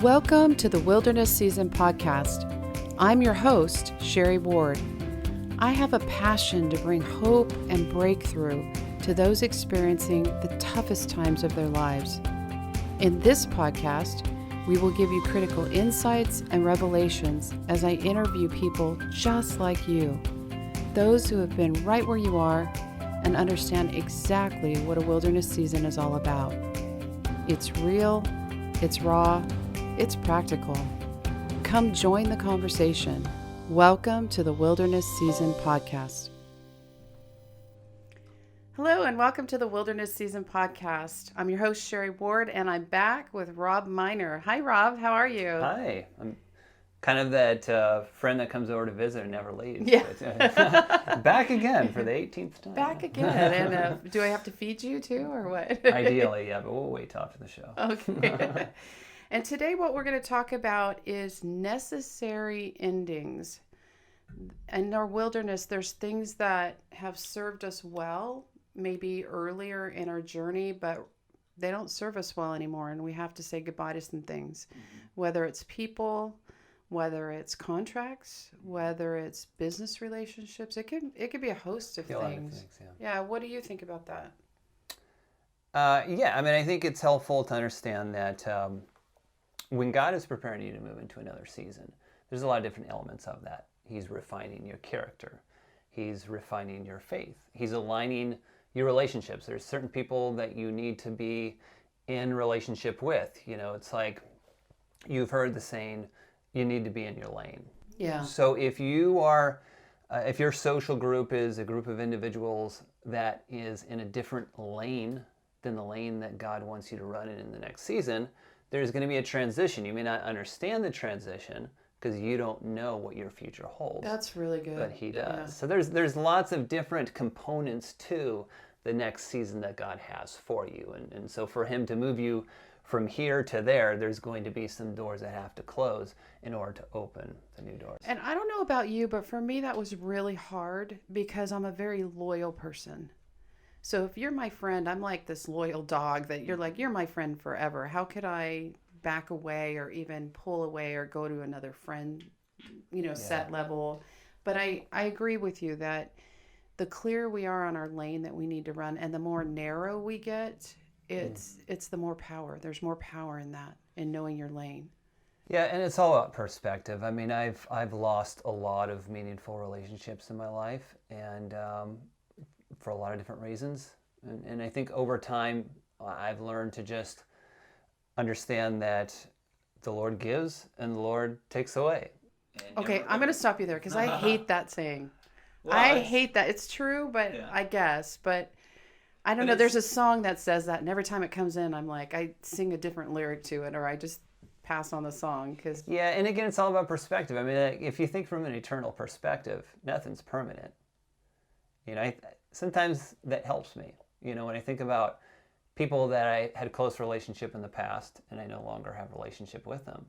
Welcome to the Wilderness Season podcast. I'm your host, Sherry Ward. I have a passion to bring hope and breakthrough to those experiencing the toughest times of their lives. In this podcast, we will give you critical insights and revelations as I interview people just like you, those who have been right where you are and understand exactly what a wilderness season is all about. It's real, it's raw, it's practical. Come join the conversation. Welcome to the Wilderness Season podcast. Hello and welcome to the Wilderness Season podcast. I'm your host, Sherry Ward, and I'm back with Rob Miner. Hi, Rob. How are you? Hi. I'm kind of that friend that comes over to visit and never leaves. Yeah. But, back again for the 18th time. Back again. And do I have to feed you too, or what? Ideally, yeah, but we'll wait till after the show. Okay. And today what we're going to talk about is necessary endings. In our wilderness, there's things that have served us well, maybe earlier in our journey, but they don't serve us well anymore, and we have to say goodbye to some things, whether it's people, whether it's contracts, whether it's business relationships. It could be a host of things. Yeah. What do you think about that? I think it's helpful to understand that when God is preparing you to move into another season, there's a lot of different elements of that. He's refining your character. He's refining your faith. He's aligning your relationships. There's certain people that you need to be in relationship with. You know, it's like you've heard the saying, you need to be in your lane. Yeah. So if you are, if your social group is a group of individuals that is in a different lane than the lane that God wants you to run in the next season, there's going to be a transition. You may not understand the transition because you don't know what your future holds. That's really good. But He does. Yeah. So there's lots of different components to the next season that God has for you. And so for Him to move you from here to there, there's going to be some doors that have to close in order to open the new doors. And I don't know about you, but for me that was really hard because I'm a very loyal person. So if you're my friend, I'm like this loyal dog that you're like, you're my friend forever. How could I back away or even pull away or go to another friend, set level? But I agree with you that the clearer we are on our lane that we need to run and the more narrow we get, it's the more power. There's more power in that, in knowing your lane. Yeah, and it's all about perspective. I mean, I've lost a lot of meaningful relationships in my life, and for a lot of different reasons. And I think over time, I've learned to just understand that the Lord gives and the Lord takes away. Okay, I'm going to stop you there because I hate that saying. I hate that. It's true, but yeah. I guess. But I don't know. There's a song that says that, and every time it comes in, I'm like, I sing a different lyric to it, or I just pass on the song. Yeah, and again, it's all about perspective. I mean, if you think from an eternal perspective, nothing's permanent. Sometimes that helps me. When I think about people that I had a close relationship in the past and I no longer have a relationship with them,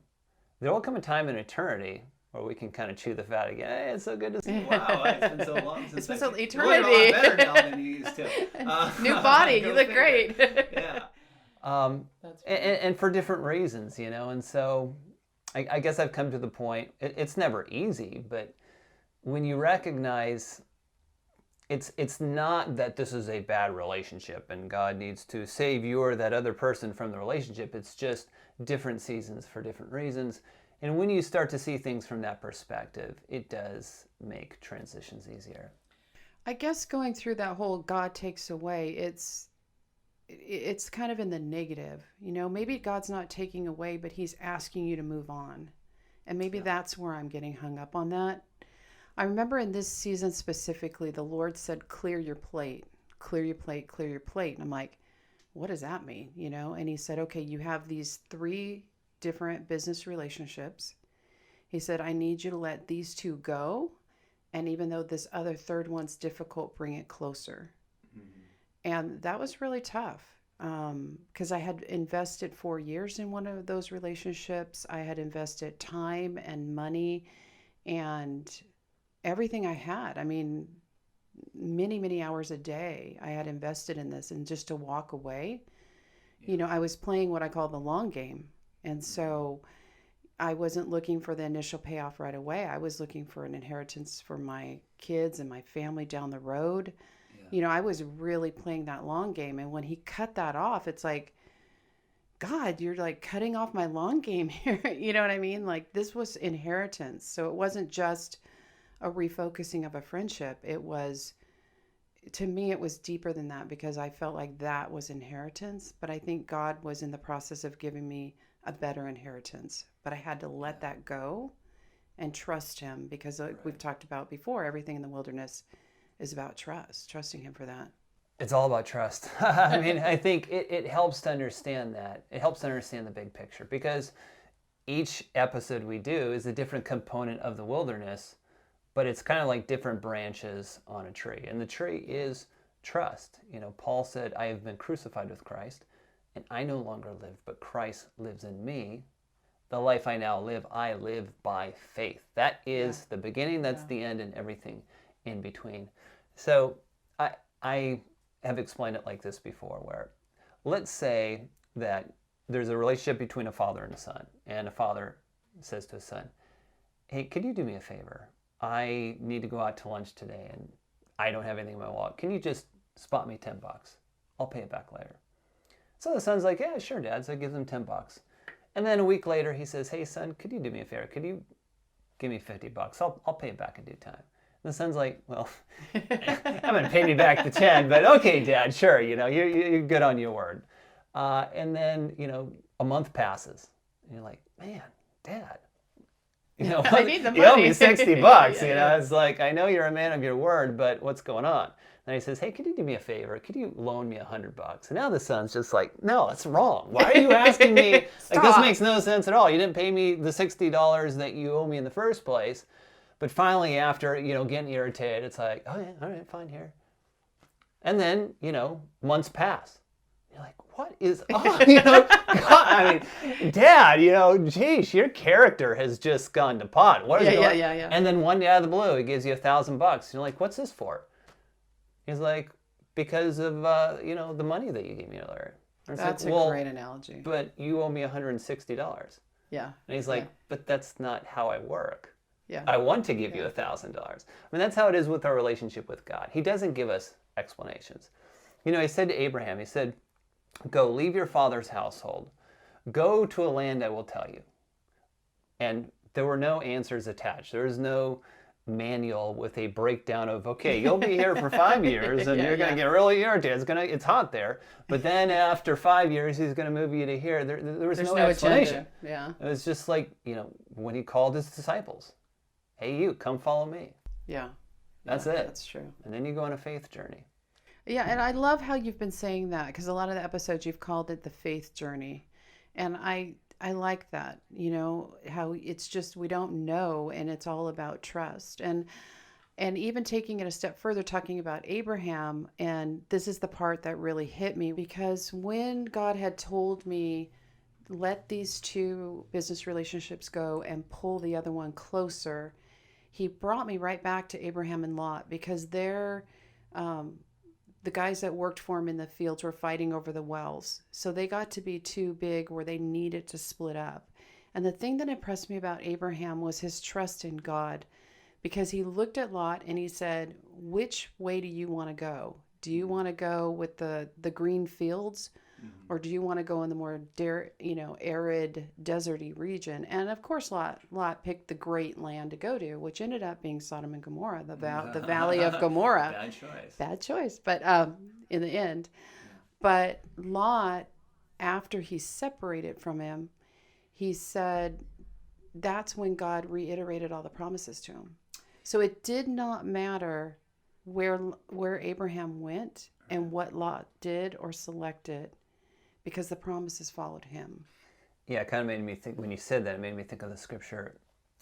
there will come a time in eternity where we can kind of chew the fat again. Hey, it's so good to see you. Wow, it's been so long since it's been so eternity. You look a lot better now than you used to. New body, you look great. Yeah. And for different reasons, and so I guess I've come to the point, it's never easy, but when you recognize it's not that this is a bad relationship and God needs to save you or that other person from the relationship. It's just different seasons for different reasons. And when you start to see things from that perspective, it does make transitions easier. I guess going through that whole God takes away, it's kind of in the negative. Maybe God's not taking away, but He's asking you to move on. And maybe that's where I'm getting hung up on that. I remember in this season specifically, the Lord said, clear your plate, clear your plate, clear your plate. And I'm like, what does that mean? And He said, okay, you have these 3 different business relationships. He said, I need you to let these 2 go. And even though this other third one's difficult, bring it closer. Mm-hmm. And that was really tough because I had invested 4 years in one of those relationships. I had invested time and money and everything I had. I mean, many, many hours a day I had invested in this, and just to walk away, I was playing what I call the long game. And so I wasn't looking for the initial payoff right away. I was looking for an inheritance for my kids and my family down the road. Yeah. I was really playing that long game. And when he cut that off, it's like, God, you're like cutting off my long game here. You know what I mean? Like, this was inheritance. So it wasn't just a refocusing of a friendship. It was, to me, it was deeper than that, because I felt like that was inheritance. But I think God was in the process of giving me a better inheritance. But I had to let that go and trust him, because like we've talked about before, everything in the wilderness is about trusting him for that. It's all about trust. I mean, I think it helps to understand that. It helps to understand the big picture, because each episode we do is a different component of the wilderness, but it's kind of like different branches on a tree. And the tree is trust. Paul said, I have been crucified with Christ, and I no longer live, but Christ lives in me. The life I now live, I live by faith. That is the beginning, that's the end, and everything in between. So I have explained it like this before, where let's say that there's a relationship between a father and a son, and a father says to his son, hey, could you do me a favor? I need to go out to lunch today, and I don't have anything in my wallet. Can you just spot me $10? I'll pay it back later. So the son's like, yeah, sure, Dad. So he gives him $10. And then a week later, he says, hey, son, could you do me a favor? Could you give me $50? I'll pay it back in due time. And the son's like, well, I'm going to pay me back the 10, but okay, Dad, sure, you're good on your word. And then, a month passes, and you're like, man, Dad, I need the money. You owe me $60, Yeah. It's like, I know you're a man of your word, but what's going on? And he says, hey, could you do me a favor? Could you loan me $100? And now the son's just like, no, that's wrong. Why are you asking me? Like, this Stop. makes no sense at all. You didn't pay me the $60 that you owe me in the first place. But finally, after, getting irritated, it's like, oh yeah, all right, fine, here. And then, months pass. You're like, what is on? God, I mean, Dad, geez, your character has just gone to pot. What is going on? Yeah. And then one day out of the blue, he gives you $1,000. You're like, what's this for? He's like, because of, the money that you gave me earlier. That's like, a great analogy. But you owe me $160. Yeah. And he's like, but that's not how I work. Yeah. I want to give you $1,000. I mean, that's how it is with our relationship with God. He doesn't give us explanations. He said to Abraham, he said, go, leave your father's household. Go to a land I will tell you. And there were no answers attached. There was no manual with a breakdown of, okay, you'll be here for 5 years and you're going to get really irritated. It's hot there. But then after 5 years, he's going to move you to here. There was no explanation. Agenda. Yeah. It was just like, when he called his disciples, hey, you, come follow me. Yeah. That's Yeah, it. That's true. And then you go on a faith journey. Yeah, and I love how you've been saying that, because a lot of the episodes you've called it the faith journey. And I like that, how it's just we don't know, and it's all about trust. And even taking it a step further, talking about Abraham, and this is the part that really hit me, because when God had told me, let these two business relationships go and pull the other one closer, he brought me right back to Abraham and Lot, because they're the guys that worked for him in the fields were fighting over the wells. So they got to be too big where they needed to split up. And the thing that impressed me about Abraham was his trust in God, because he looked at Lot and he said, which way do you want to go? Do you want to go with the green fields, or do you want to go in the more arid, deserty region? And of course, Lot picked the great land to go to, which ended up being Sodom and Gomorrah, the Valley of Gomorrah. Bad choice. Bad choice, but in the end. But Lot, after he separated from him, he said that's when God reiterated all the promises to him. So it did not matter where Abraham went and what Lot did or selected, because the promises followed him. Yeah, it kind of made me think, when you said that, it made me think of the scripture.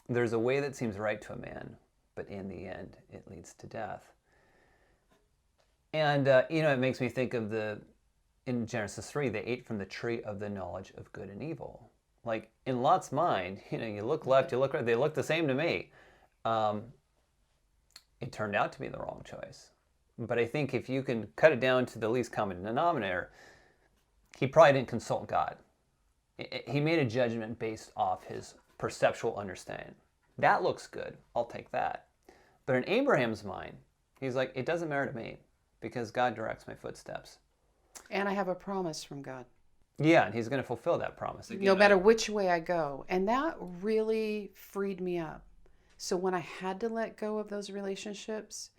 There's a way that seems right to a man, but in the end, it leads to death. And, it makes me think of in Genesis 3, they ate from the tree of the knowledge of good and evil. Like, in Lot's mind, you look left, you look right, they look the same to me. It turned out to be the wrong choice. But I think if you can cut it down to the least common denominator, he probably didn't consult God. He made a judgment based off his perceptual understanding. That looks good. I'll take that. But in Abraham's mind, he's like, it doesn't matter to me because God directs my footsteps. And I have a promise from God. Yeah, and he's going to fulfill that promise. No matter which way I go. And that really freed me up. So when I had to let go of those relationships,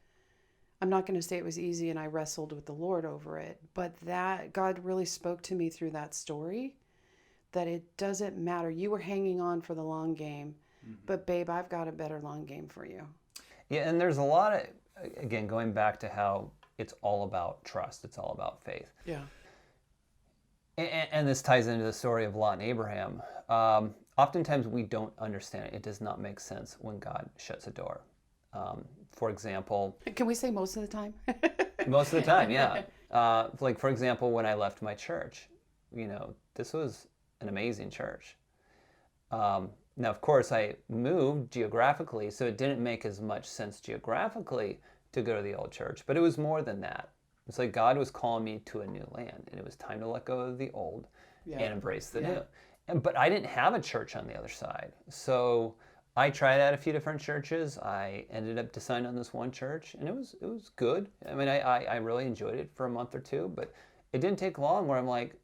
I'm not going to say it was easy and I wrestled with the Lord over it, but that God really spoke to me through that story that it doesn't matter. You were hanging on for the long game, but babe, I've got a better long game for you. Yeah, and there's a lot of, again, going back to how it's all about trust. It's all about faith. Yeah. And this ties into the story of Lot and Abraham. Oftentimes we don't understand it. It does not make sense when God shuts a door. For example... Can we say most of the time? Most of the time, yeah. Like, for example, when I left my church, this was an amazing church. Now, of course, I moved geographically, so it didn't make as much sense geographically to go to the old church, but it was more than that. It's like God was calling me to a new land, and it was time to let go of the old and embrace the new. But I didn't have a church on the other side. So I tried out a few different churches. I ended up deciding on this one church, and it was good. I mean, I really enjoyed it for a month or two, but it didn't take long where I'm like,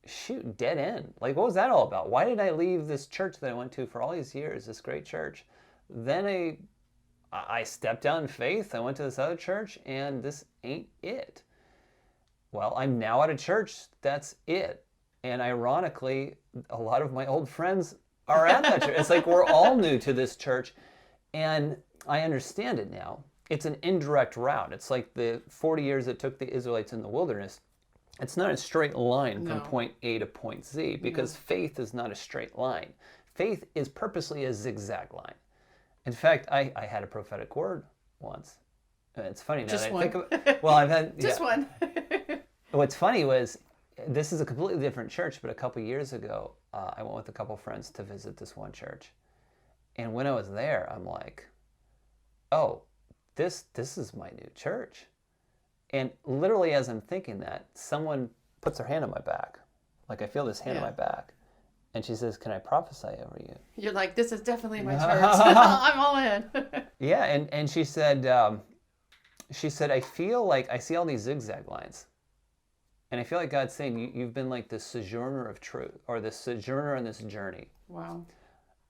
shoot, dead end. Like, what was that all about? Why did I leave this church that I went to for all these years, this great church? Then I stepped out in faith. I went to this other church, and this ain't it. Well, I'm now at a church that's it. And ironically, a lot of my old friends are at that church. It's like we're all new to this church, and I understand it now. It's an indirect route. It's like the 40 years it took the Israelites in the wilderness. It's not a straight line from point A to point Z, because faith is not a straight line. Faith is purposely a zigzag line. In fact, I had a prophetic word once. And it's funny now Just that one. I think of it. Well, I've had... Just one. What's funny was, this is a completely different church, but a couple years ago, I went with a couple friends to visit this one church. And when I was there, I'm like, oh, this is my new church. And literally as I'm thinking that, someone puts their hand on my back. Like I feel this hand on my back. And she says, can I prophesy over you? You're like, this is definitely my church. I'm all in. Yeah, and she said, I feel like I see all these zigzag lines. And I feel like God's saying, you've been like this sojourner of truth, or this sojourner on this journey. Wow.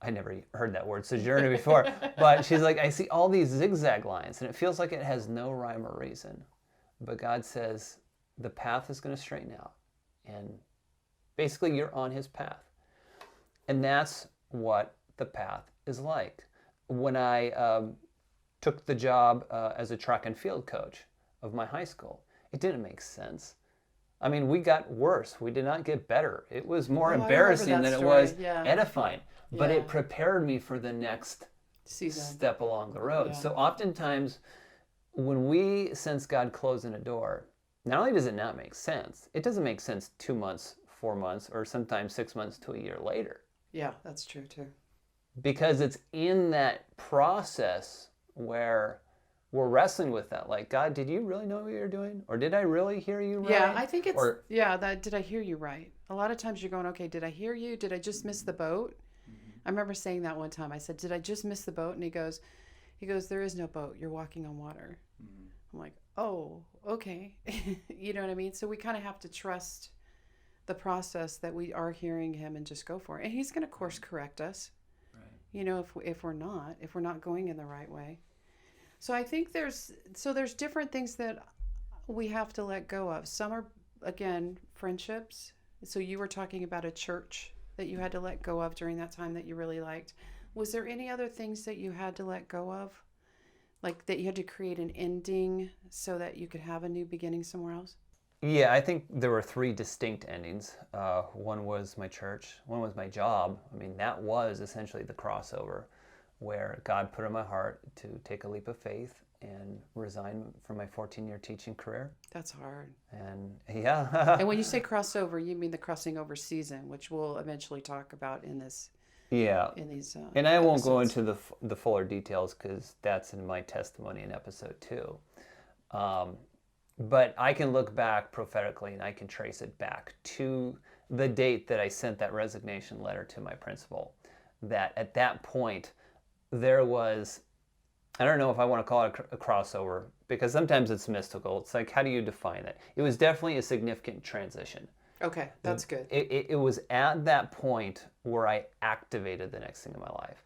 I never heard that word, sojourner, before. But she's like, I see all these zigzag lines, and it feels like it has no rhyme or reason. But God says, the path is going to straighten out. And basically, you're on his path. And that's what the path is like. When I took the job as a track and field coach of my high school, it didn't make sense. I mean, we got worse. We did not get better. It was more embarrassing than it was edifying. But it prepared me for the next step along the road. So oftentimes, when we sense God closing a door, not only does it not make sense, it doesn't make sense 2 months, 4 months, or sometimes 6 months to a year later. Yeah, that's true too. Because it's in that process where we're wrestling with that. Like, God, did you really know what you're doing? Or did I really hear you right? Yeah, I think it's, did I hear you right? A lot of times you're going, okay, did I hear you? Did I just miss the boat? I remember saying that one time. I said, did I just miss the boat? And he goes, there is no boat. You're walking on water. I'm like, oh, okay. You know what I mean? So we kind of have to trust the process that we are hearing him and just go for it. And he's going to course correct us, if we're not going in the right way. So I think there's different things that we have to let go of. Some are, again, friendships. So you were talking about a church that you had to let go of during that time that you really liked. Was there any other things that you had to let go of? Like that you had to create an ending so that you could have a new beginning somewhere else? Yeah, I think there were 3 distinct endings. One was my church. One was my job. I mean, that was essentially the crossover where God put in my heart to take a leap of faith and resign from my 14-year teaching career. That's hard. And yeah. And when you say crossover, you mean the crossing over season, which we'll eventually talk about in this. Yeah. In these and I won't episodes. go into the fuller details because that's in my testimony in episode 2. But I can look back prophetically and I can trace it back to the date that I sent that resignation letter to my principal. that at that point there was, I don't know if I want to call it a crossover, because sometimes it's mystical. It's like, how do you define it? It was definitely a significant transition. Okay, that's good. It was at that point where I activated the next thing in my life.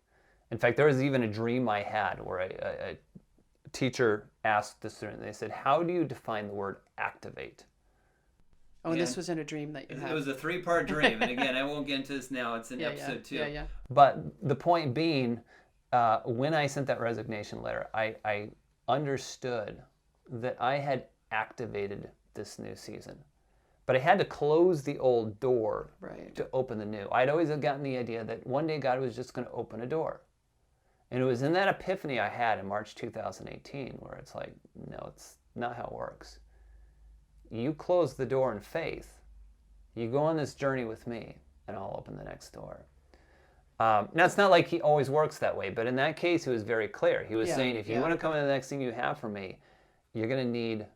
In fact, there was even a dream I had where a teacher asked the student, they said, how do you define the word activate? Oh, and this was in a dream that you had. It was a 3-part dream. And again, I won't get into this now. It's in episode 2. Yeah. But the point being, when I sent that resignation letter, I understood that I had activated this new season. But I had to close the old door to open the new. I'd always gotten the idea that one day God was just going to open a door. And it was in that epiphany I had in March 2018 where it's like, no, it's not how it works. You close the door in faith. You go on this journey with me, and I'll open the next door. Now, it's not like he always works that way, but in that case, he was very clear. He was saying, if you want to come into the next thing you have for me, you're going to need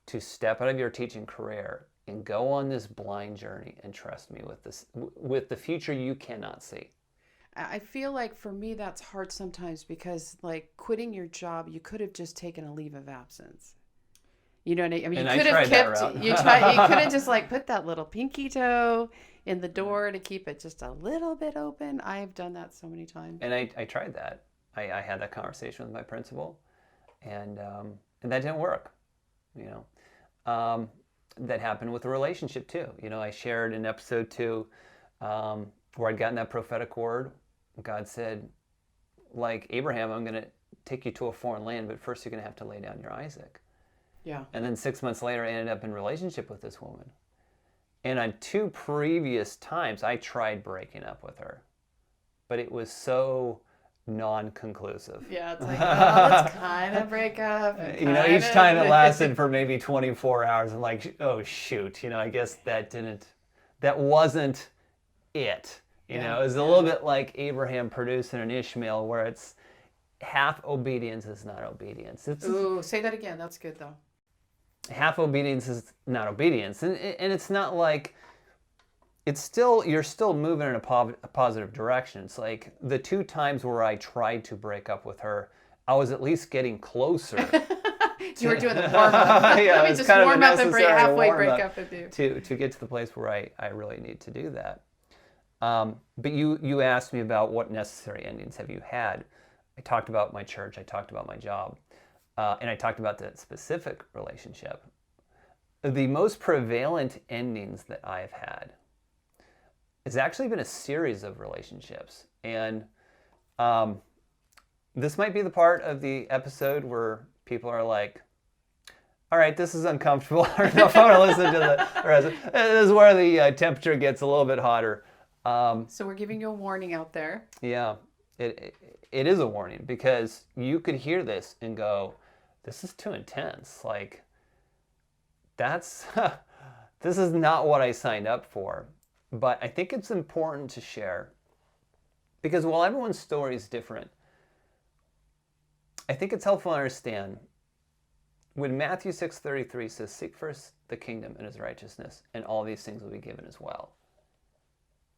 to step out of your teaching career and go on this blind journey and trust me with the future you cannot see. I feel like for me that's hard sometimes because like quitting your job, you could have just taken a leave of absence. You know what I mean? You could have kept you could have just like put that little pinky toe in the door to keep it just a little bit open. I've done that so many times. And I tried that. I had that conversation with my principal, and that didn't work. You know, that happened with a relationship too. You know, I shared in episode 2 where I'd gotten that prophetic word. God said, like Abraham, I'm going to take you to a foreign land, but first you're going to have to lay down your Isaac. Yeah. And then 6 months later, I ended up in relationship with this woman. And on 2 previous times, I tried breaking up with her, but it was so non-conclusive. Yeah, it's like, oh, let's kind of break up. You know, each time it lasted for maybe 24 hours. I'm like, oh, shoot. You know, I guess that wasn't it. You know, it was a little bit like Abraham producing an Ishmael where it's half obedience is not obedience. Ooh, say that again. That's good, though. Half obedience is not obedience. And it's not like, you're still moving in a positive direction. It's like the 2 times where I tried to break up with her, I was at least getting closer. You were doing the warm-up. Yeah, Let me just warm up and halfway break up with you. To get to the place where I really need to do that. But you asked me about what necessary endings have you had. I talked about my church. I talked about my job. And I talked about that specific relationship. The most prevalent endings that I've had has actually been a series of relationships. And this might be the part of the episode where people are like, all right, this is uncomfortable. I don't know if I want to listen to the rest. This is where the temperature gets a little bit hotter. So we're giving you a warning out there. Yeah, it is a warning because you could hear this and go, this is too intense. Like, this is not what I signed up for. But I think it's important to share because while everyone's story is different, I think it's helpful to understand when Matthew 6:33 says, seek first the kingdom and his righteousness, and all these things will be given as well.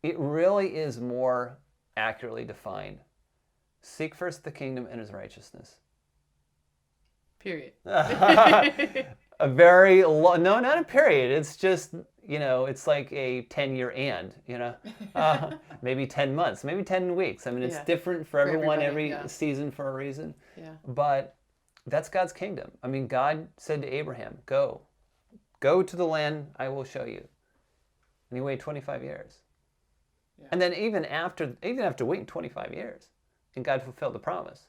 It really is more accurately defined. Seek first the kingdom and his righteousness. Period. A very long, no, not a period. It's just, you know, it's like a 10-year and, you know, maybe 10 months, maybe 10 weeks. I mean, it's different for everyone, every season for a reason. Yeah. But that's God's kingdom. I mean, God said to Abraham, go to the land I will show you. And he waited 25 years. Yeah. And then even after waiting 25 years, and God fulfilled the promise.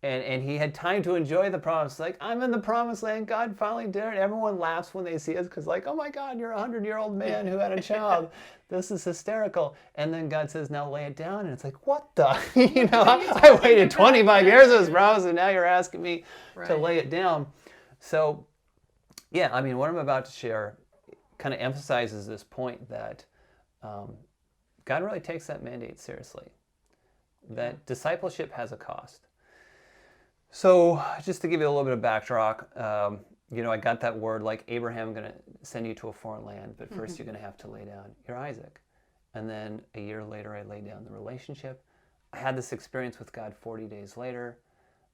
And he had time to enjoy the promise. Like, I'm in the promised land. God finally did it. Everyone laughs when they see us because like, oh my God, you're a 100-year-old man who had a child. This is hysterical. And then God says, now lay it down. And it's like, what the? You know, I waited 25 years for this promise and now you're asking me to lay it down. So, yeah, I mean, what I'm about to share kind of emphasizes this point that God really takes that mandate seriously. That discipleship has a cost. So just to give you a little bit of backdrop, you know, I got that word like Abraham, I'm going to send you to a foreign land, but first you're going to have to lay down your Isaac. And then a year later, I laid down the relationship. I had this experience with God 40 days later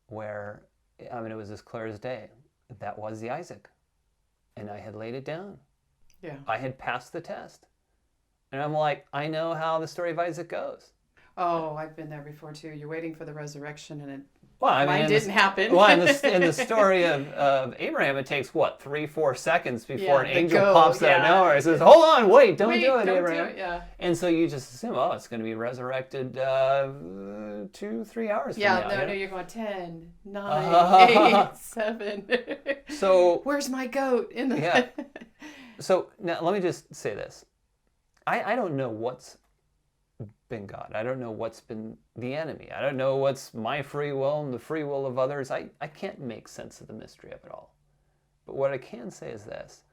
where, I mean, it was as clear as day. That was the Isaac. And I had laid it down. Yeah. I had passed the test. And I'm like, I know how the story of Isaac goes. Oh, I've been there before too. You're waiting for the resurrection, and Mine didn't happen. Well, in the story of Abraham, it takes, 3-4 seconds before an angel pops out of nowhere and says, hold on, wait, don't do it, Abraham. Do it, yeah. And so you just assume, it's going to be resurrected 2-3 hours from now. No, you're going 10, 9, 8, 7. So where's my goat? So now let me just say this. I don't know what's been God. I don't know what's been the enemy. I don't know what's my free will and the free will of others. I can't make sense of the mystery of it all. But what I can say is this.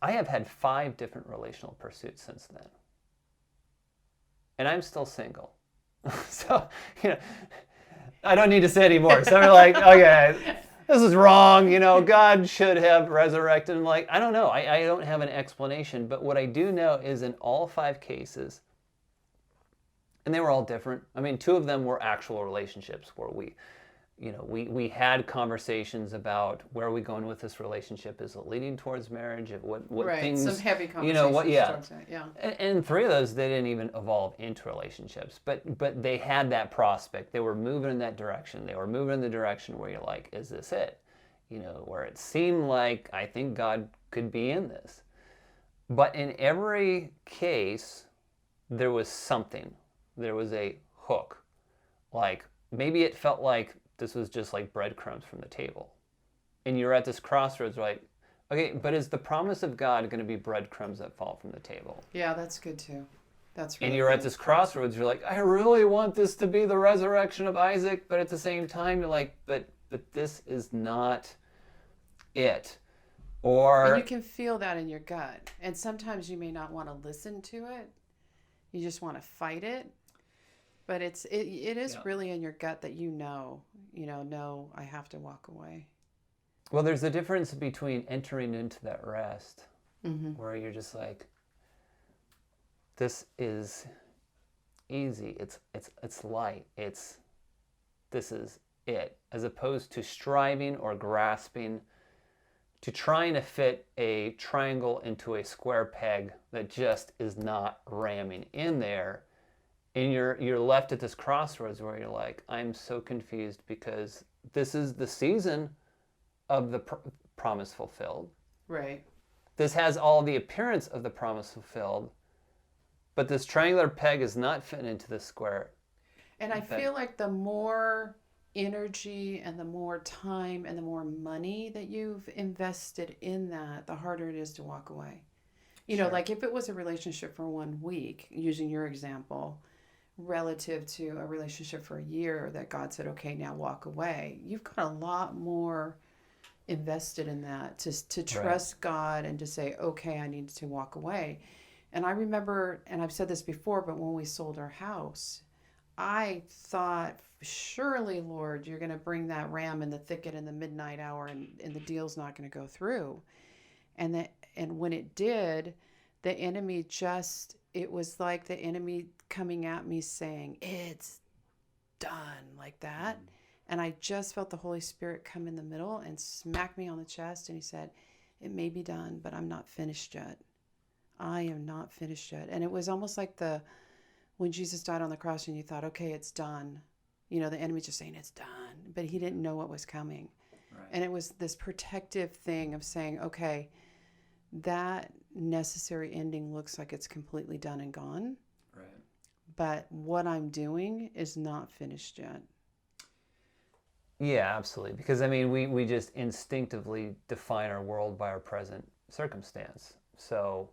I have had 5 different relational pursuits since then. And I'm still single. So, I don't need to say anymore. So I'm like, okay, this is wrong. God should have resurrected. I'm like, I don't know. I don't have an explanation. But what I do know is in all 5 cases, and they were all different. I mean, 2 of them were actual relationships where we had conversations about where are we going with this relationship? Is it leading towards marriage? What right, things? Some heavy conversations. Towards it, yeah. And 3 of those, they didn't even evolve into relationships, but they had that prospect. They were moving in that direction. They were moving in the direction where you're like, is this it? Where it seemed like I think God could be in this. But in every case, there was something. There was a hook. Like, maybe it felt like this was just like breadcrumbs from the table. And you're at this crossroads, right? Okay, but is the promise of God going to be breadcrumbs that fall from the table? Yeah, that's good too. That's really and you're good. At this crossroads, you're like, I really want this to be the resurrection of Isaac, but at the same time, you're like, but this is not it. And you can feel that in your gut. And sometimes you may not want to listen to it. You just want to fight it. But it is really in your gut that no, I have to walk away. Well, there's a difference between entering into that rest, where you're just like, this is easy, it's light, this is it, as opposed to striving or grasping to trying to fit a triangle into a square peg that just is not ramming in there. And you're left at this crossroads where you're like, I'm so confused because this is the season of the promise fulfilled. Right. This has all the appearance of the promise fulfilled, but this triangular peg is not fitting into the square. And I feel like the more energy and the more time and the more money that you've invested in that, the harder it is to walk away. Like if it was a relationship for 1 week, using your example, relative to a relationship for a year that God said, okay, now walk away. You've got a lot more invested in that to trust God and to say, okay, I need to walk away. And I remember, and I've said this before, but when we sold our house, I thought, surely, Lord, you're going to bring that ram in the thicket in the midnight hour and the deal's not going to go through. And when it did, the enemy it was like the enemy coming at me saying, it's done, like that. And I just felt the Holy Spirit come in the middle and smack me on the chest. And he said, it may be done, but I'm not finished yet. I am not finished yet. And it was almost like when Jesus died on the cross and you thought, okay, it's done. The enemy's just saying it's done, but he didn't know what was coming. Right. And it was this protective thing of saying, okay, that necessary ending looks like it's completely done and gone. Right. But what I'm doing is not finished yet. Yeah, absolutely. Because, I mean, we just instinctively define our world by our present circumstance. So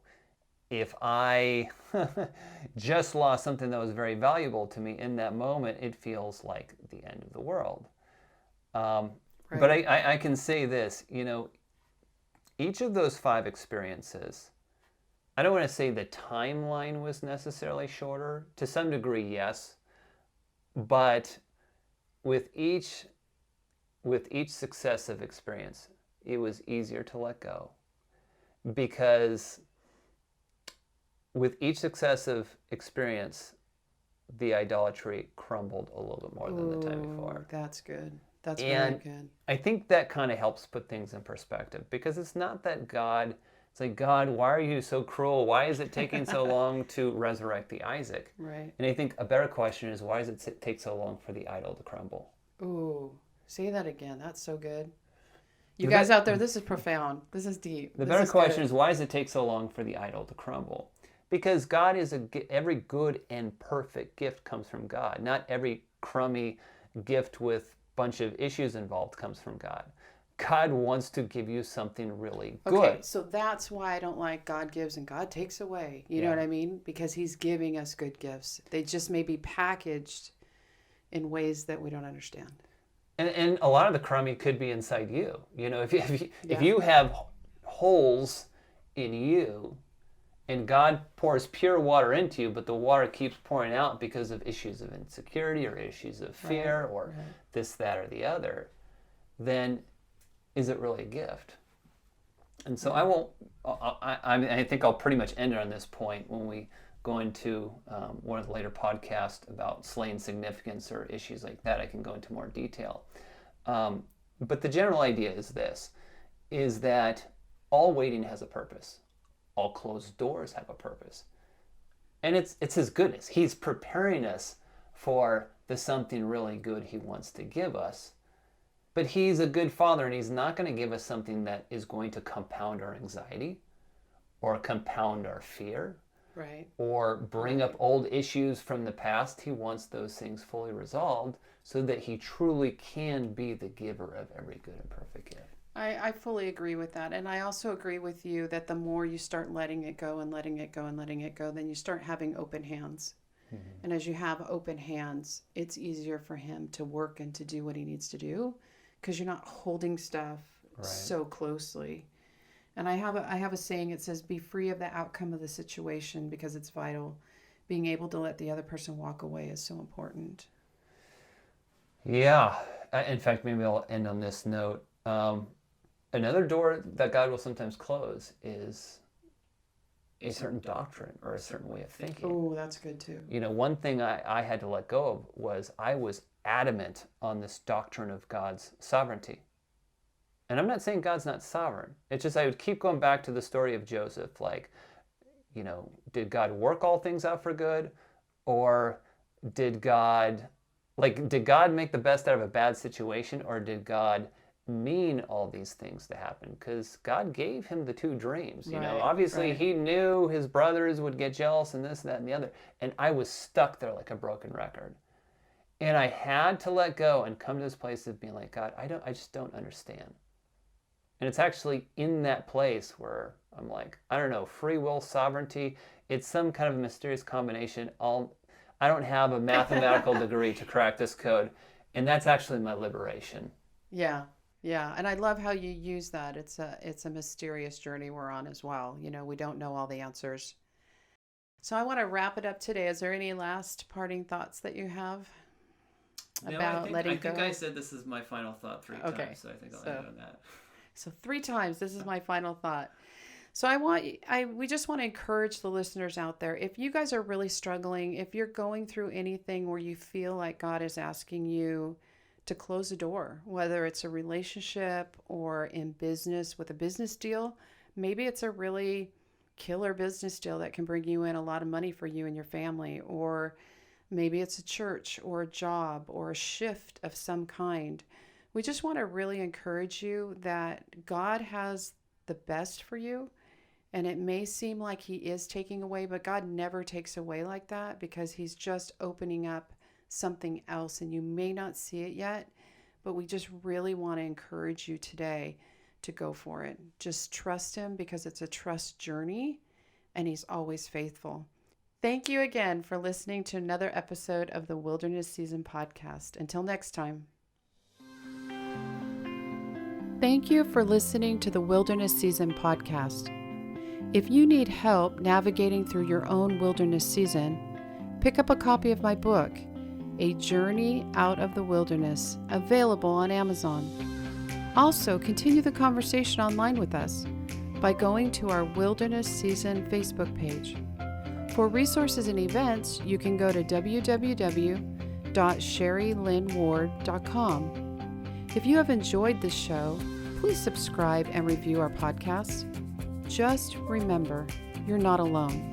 if I just lost something that was very valuable to me in that moment, it feels like the end of the world. Right. But I can say this, each of those 5 experiences, I don't want to say the timeline was necessarily shorter. To some degree, yes. But with each successive experience, it was easier to let go. Because with each successive experience, the idolatry crumbled a little bit more than the time before. That's good. That's And very good. I think that kind of helps put things in perspective, because it's not that it's like, God, why are you so cruel? Why is it taking so long to resurrect the Isaac? Right. And I think a better question is, why does it take so long for the idol to crumble? Ooh, say that again. That's so good. You guys out there, this is profound. This is deep. The better question is, why does it take so long for the idol to crumble? Because God is every good and perfect gift comes from God. Not every crummy gift with a bunch of issues involved comes from God. God wants to give you something really good. Okay, so that's why I don't like God gives and God takes away. You know what I mean? Because he's giving us good gifts. They just may be packaged in ways that we don't understand. And a lot of the crummy could be inside you. You know, if you have holes in you, and God pours pure water into you, but the water keeps pouring out because of issues of insecurity or issues of fear or this, that, or the other, then is it really a gift? And so I think I'll pretty much end it on this point when we go into one of the later podcasts about slaying significance or issues like that. I can go into more detail. But the general idea is this, is that all waiting has a purpose. All closed doors have a purpose. And it's his goodness. He's preparing us for the something really good he wants to give us. But he's a good father, and he's not going to give us something that is going to compound our anxiety or compound our fear. Right. Or bring up old issues from the past. He wants those things fully resolved so that he truly can be the giver of every good and perfect gift. I fully agree with that. And I also agree with you that the more you start letting it go and letting it go and letting it go, then you start having open hands. Mm-hmm. And as you have open hands, it's easier for him to work and to do what he needs to do, because you're not holding stuff so closely. And I have a saying, it says, be free of the outcome of the situation because it's vital. Being able to let the other person walk away is so important. Yeah. In fact, maybe I'll end on this note. Another door that God will sometimes close is a certain doctrine or a certain way of thinking. Oh, that's good too. You know, one thing I had to let go of was I was adamant on this doctrine of God's sovereignty. And I'm not saying God's not sovereign. It's just I would keep going back to the story of Joseph. Like, you know, did God work all things out for good? Or did God make the best out of a bad situation? Or did God mean all these things to happen? Because God gave him the two dreams. You know, obviously he knew his brothers would get jealous and this, that, and the other. And I was stuck there like a broken record. And I had to let go and come to this place of being like, God, I just don't understand. And it's actually in that place where I'm like, I don't know, free will, sovereignty, it's some kind of mysterious combination. I don't have a mathematical degree to crack this code. And that's actually my liberation. Yeah. Yeah. And I love how you use that. It's a mysterious journey we're on as well. You know, we don't know all the answers. So I want to wrap it up today. Is there any last parting thoughts that you have about letting go? I think I said this is my final thought 3 times, so I think I'll end on that. So 3 times, this is my final thought. So we just want to encourage the listeners out there. If you guys are really struggling, if you're going through anything where you feel like God is asking you to close a door, whether it's a relationship or in business with a business deal, maybe it's a really killer business deal that can bring you in a lot of money for you and your family, or maybe it's a church or a job or a shift of some kind. We just want to really encourage you that God has the best for you. And it may seem like he is taking away, but God never takes away like that, because he's just opening up something else, and you may not see it yet, but we just really want to encourage you today to go for it. Just trust him, because it's a trust journey and he's always faithful. Thank you again for listening to another episode of the Wilderness Season podcast. Until next time. Thank you for listening to the Wilderness Season podcast. If you need help navigating through your own wilderness season, pick up a copy of my book, A Journey Out of the Wilderness, available on Amazon. Also, continue the conversation online with us by going to our Wilderness Season Facebook page. For resources and events, you can go to www.sherrylynnward.com. If you have enjoyed this show, please subscribe and review our podcast. Just remember, you're not alone.